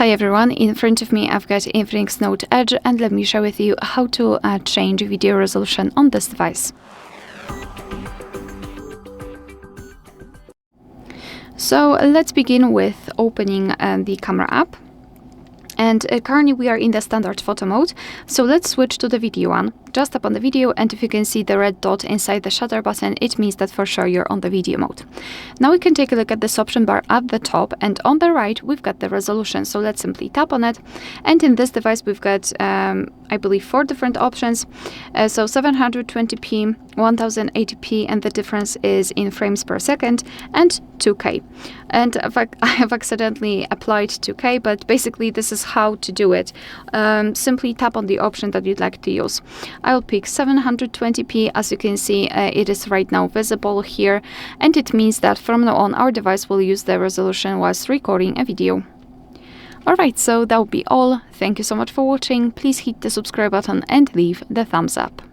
Hi everyone, in front of me I've got INFINIX Note Edge, and let me share with you how to change video resolution on this device. So let's begin with opening the camera app. And currently we are in the standard photo mode, so let's switch to the video one. Just tap on the video, and if you can see the red dot inside the shutter button, it means that for sure you're on the video mode. Now we can take a look at this option bar at the top, and on the right we've got the resolution. So let's simply tap on it, and in this device we've got I believe 4 different options. So 720p, 1080p, and the difference is in frames per second, and 2K. And I have accidentally applied 2K, but basically this is how to do it. Simply tap on the option that you'd like to use. I'll pick 720p. As you can see, it is right now visible here, and it means that from now on our device will use the resolution whilst recording a video. Alright, so that will be all. Thank you so much for watching. Please hit the subscribe button and leave the thumbs up.